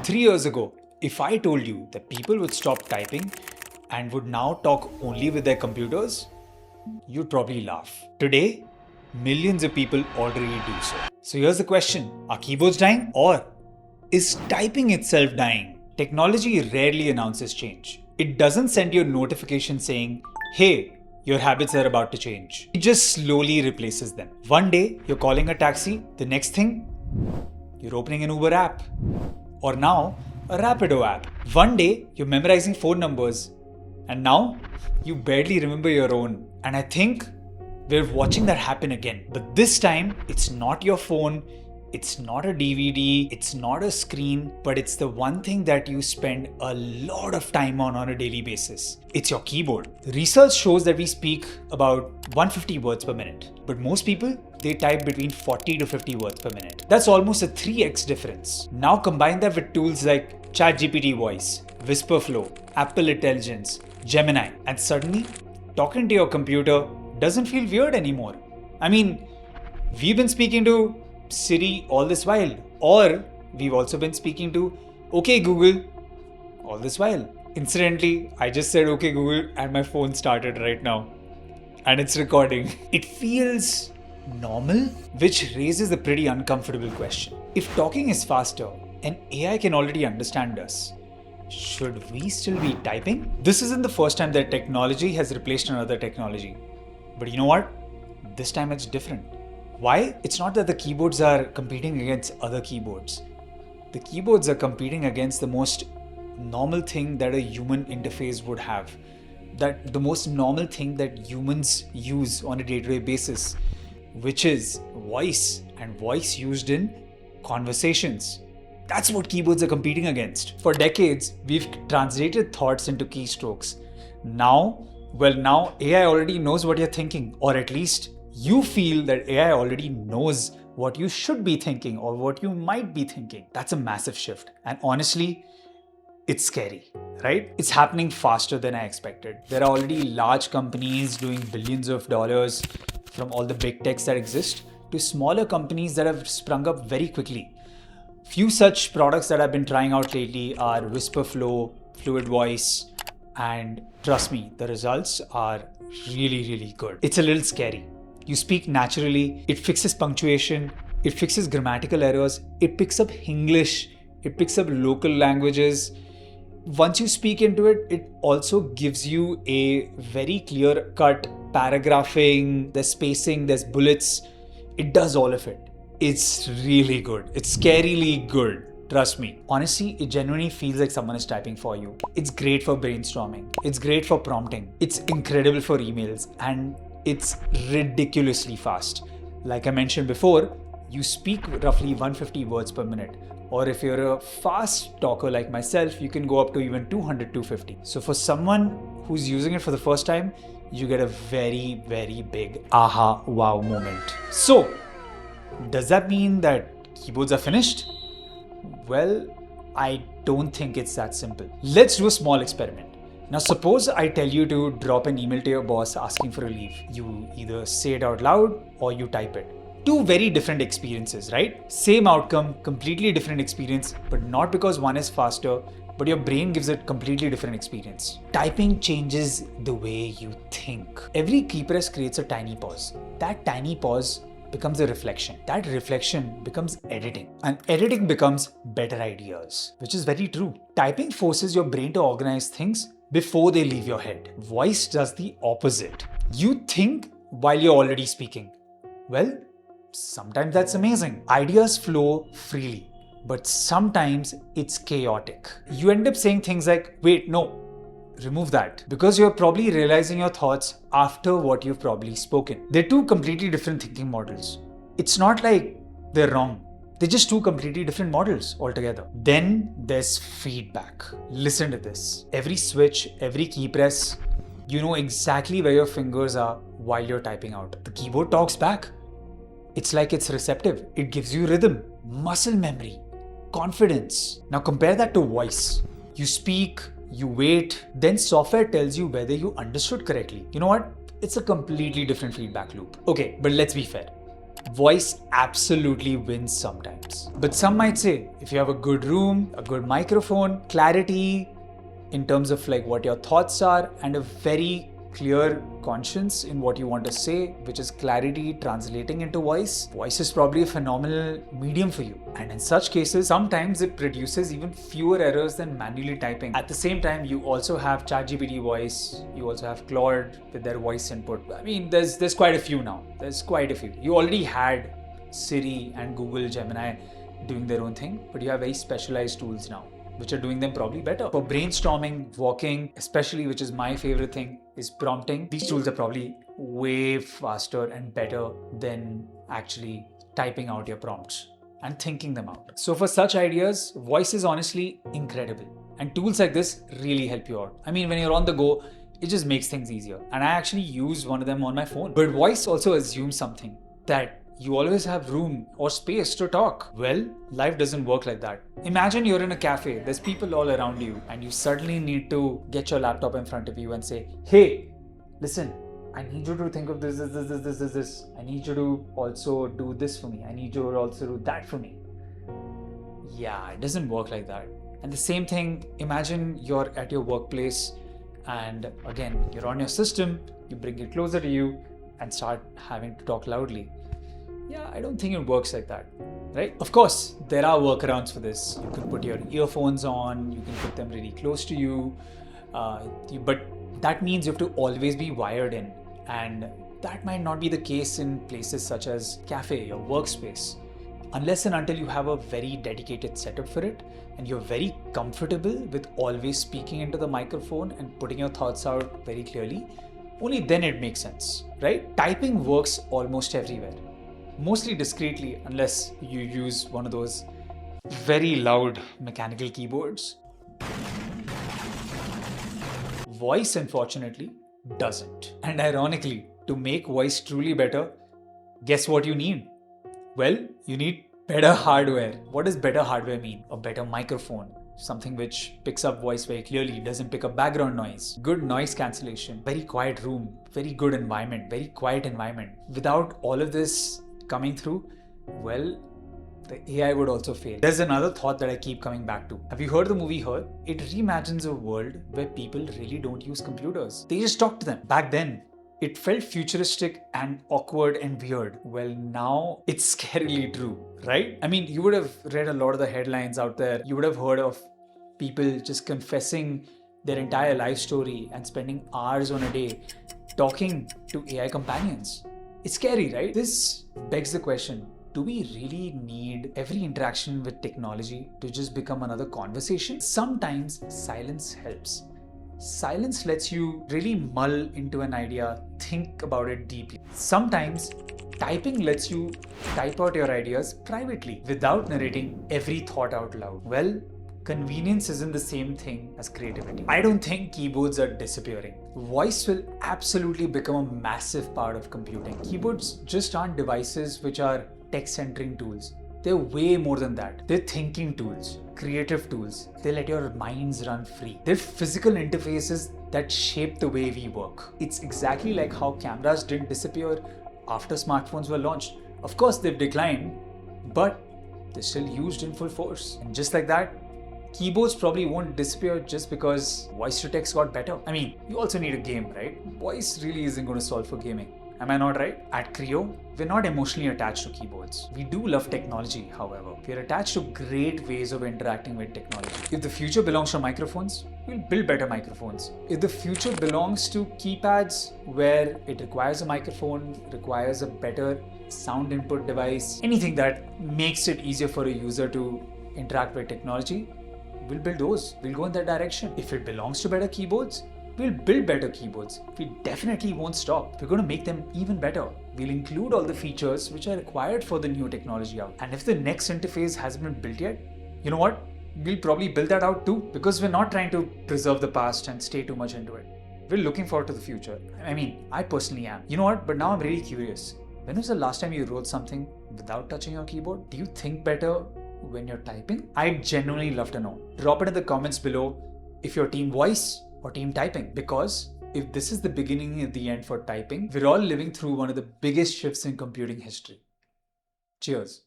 3 years ago, if I told you that people would stop typing and would now talk only with their computers, you'd probably laugh. Today, millions of people already do so. So here's the question, are keyboards dying or is typing itself dying? Technology rarely announces change. It doesn't send you a notification saying, hey, your habits are about to change. It just slowly replaces them. One day, you're calling a taxi. The next thing, you're opening an Uber app. Or now, a Rapido app. One day, you're memorizing phone numbers. And now, you barely remember your own. And I think we're watching that happen again. But this time, it's not your phone. It's not a DVD, it's not a screen, but it's the one thing that you spend a lot of time on a daily basis. It's your keyboard. Research shows that we speak about 150 words per minute, but most people, they type between 40 to 50 words per minute. That's almost a 3x difference. Now combine that with tools like ChatGPT Voice, Whisperflow, Apple Intelligence, Gemini, and suddenly, talking to your computer doesn't feel weird anymore. I mean, we've been speaking to Siri all this while, or we've also been speaking to OK Google all this while. Incidentally, I just said OK Google and my phone started right now and it's recording. It feels normal, which raises a pretty uncomfortable question. If talking is faster and AI can already understand us, should we still be typing? This isn't the first time that technology has replaced another technology. But you know what? This time it's different. Why? It's not that the keyboards are competing against other keyboards. The keyboards are competing against the most normal thing that a human interface would have. That the most normal thing that humans use on a day-to-day basis, which is voice, and voice used in conversations. That's what keyboards are competing against. For decades, we've translated thoughts into keystrokes. Now AI already knows what you're thinking, or at least you feel that AI already knows what you should be thinking or what you might be thinking. That's a massive shift. And honestly, it's scary, right? It's happening faster than I expected. There are already large companies doing billions of dollars, from all the big techs that exist to smaller companies that have sprung up very quickly. Few such products that I've been trying out lately are Whisperflow, Fluid Voice, and trust me, the results are really, really good. It's a little scary. You speak naturally, it fixes punctuation, it fixes grammatical errors, it picks up English, it picks up local languages. Once you speak into it, it also gives you a very clear-cut paragraphing, there's spacing, there's bullets. It does all of it. It's really good. It's scarily good. Trust me. Honestly, it genuinely feels like someone is typing for you. It's great for brainstorming. It's great for prompting. It's incredible for emails. And it's ridiculously fast. Like I mentioned before, you speak roughly 150 words per minute. Or if you're a fast talker like myself, you can go up to even 200, 250. So for someone who's using it for the first time, you get a very, very big aha wow moment. So, does that mean that keyboards are finished? Well, I don't think it's that simple. Let's do a small experiment. Now suppose I tell you to drop an email to your boss asking for a leave. You either say it out loud or you type it. Two very different experiences, right? Same outcome, completely different experience, but not because one is faster, but your brain gives it completely different experience. Typing changes the way you think. Every key press creates a tiny pause. That tiny pause becomes a reflection. That reflection becomes editing. And editing becomes better ideas, which is very true. Typing forces your brain to organize things before they leave your head. Voice does the opposite. You think while you're already speaking. Well, sometimes that's amazing. Ideas flow freely, but sometimes it's chaotic. You end up saying things like, wait, no, remove that. Because you're probably realizing your thoughts after what you've probably spoken. They're two completely different thinking models. It's not like they're wrong. They're just two completely different models altogether. Then there's feedback. Listen to this. Every switch, every key press, you know exactly where your fingers are while you're typing out. The keyboard talks back. It's like it's receptive. It gives you rhythm, muscle memory, confidence. Now compare that to voice. You speak, you wait, then software tells you whether you understood correctly. You know what? It's a completely different feedback loop. Okay, but let's be fair. Voice absolutely wins sometimes. But some might say, if you have a good room, a good microphone, clarity in terms of like what your thoughts are, and a very clear conscience in what you want to say, which is clarity translating into voice, voice is probably a phenomenal medium for you. And in such cases, sometimes it produces even fewer errors than manually typing. At the same time, you also have ChatGPT voice, you also have Claude with their voice input. I mean, there's quite a few now. There's quite a few. You already had Siri and Google Gemini doing their own thing, but you have very specialized tools now which are doing them probably better. For brainstorming, walking, especially, which is my favorite thing, is prompting. These tools are probably way faster and better than actually typing out your prompts and thinking them out. So for such ideas, voice is honestly incredible. And tools like this really help you out. I mean, when you're on the go, it just makes things easier. And I actually use one of them on my phone. But voice also assumes something, that you always have room or space to talk. Well, life doesn't work like that. Imagine you're in a cafe, there's people all around you, and you suddenly need to get your laptop in front of you and say, hey, listen, I need you to think of this. I need you to also do this for me. I need you to also do that for me. Yeah, it doesn't work like that. And the same thing, imagine you're at your workplace and again, you're on your system, you bring it closer to you and start having to talk loudly. Yeah, I don't think it works like that, right? Of course, there are workarounds for this. You can put your earphones on, you can put them really close to you, but that means you have to always be wired in, and that might not be the case in places such as cafe or workspace. Unless and until you have a very dedicated setup for it, and you're very comfortable with always speaking into the microphone and putting your thoughts out very clearly, only then it makes sense, right? Typing works almost everywhere. Mostly discreetly, unless you use one of those very loud mechanical keyboards. Voice, unfortunately, doesn't. And ironically, to make voice truly better, guess what you need? Well, you need better hardware. What does better hardware mean? A better microphone, something which picks up voice very clearly, doesn't pick up background noise, good noise cancellation, very quiet room, very good environment, very quiet environment. Without all of this coming through, well, the AI would also fail. There's another thought that I keep coming back to. Have you heard the movie Her? It reimagines a world where people really don't use computers. They just talk to them. Back then, it felt futuristic and awkward and weird. Well, now it's scarily true, right? I mean, you would have read a lot of the headlines out there. You would have heard of people just confessing their entire life story and spending hours on a day talking to AI companions. It's scary, right? This begs the question, do we really need every interaction with technology to just become another conversation? Sometimes silence helps. Silence lets you really mull into an idea, think about it deeply. Sometimes typing lets you type out your ideas privately without narrating every thought out loud. Well, convenience isn't the same thing as creativity. I don't think keyboards are disappearing. Voice will absolutely become a massive part of computing. Keyboards just aren't devices which are text-entering tools. They're way more than that. They're thinking tools, creative tools. They let your minds run free. They're physical interfaces that shape the way we work. It's exactly like how cameras didn't disappear after smartphones were launched. Of course, they've declined, but they're still used in full force. And just like that, keyboards probably won't disappear just because voice to text got better. I mean, you also need a game, right? Voice really isn't going to solve for gaming. Am I not right? At Kreo, we're not emotionally attached to keyboards. We do love technology, however. We're attached to great ways of interacting with technology. If the future belongs to microphones, we'll build better microphones. If the future belongs to keypads, where it requires a microphone, requires a better sound input device, anything that makes it easier for a user to interact with technology, we'll build those. We'll go in that direction. If it belongs to better keyboards, we'll build better keyboards. We definitely won't stop. We're going to make them even better. We'll include all the features which are required for the new technology out. And if the next interface hasn't been built yet, you know what? We'll probably build that out too, because we're not trying to preserve the past and stay too much into it. We're looking forward to the future. I mean, I personally am. You know what? But now I'm really curious. When was the last time you wrote something without touching your keyboard? Do you think better when you're typing? I'd genuinely love to know. Drop it in the comments below if you're team voice or team typing, because if this is the beginning and the end for typing, we're all living through one of the biggest shifts in computing history. Cheers.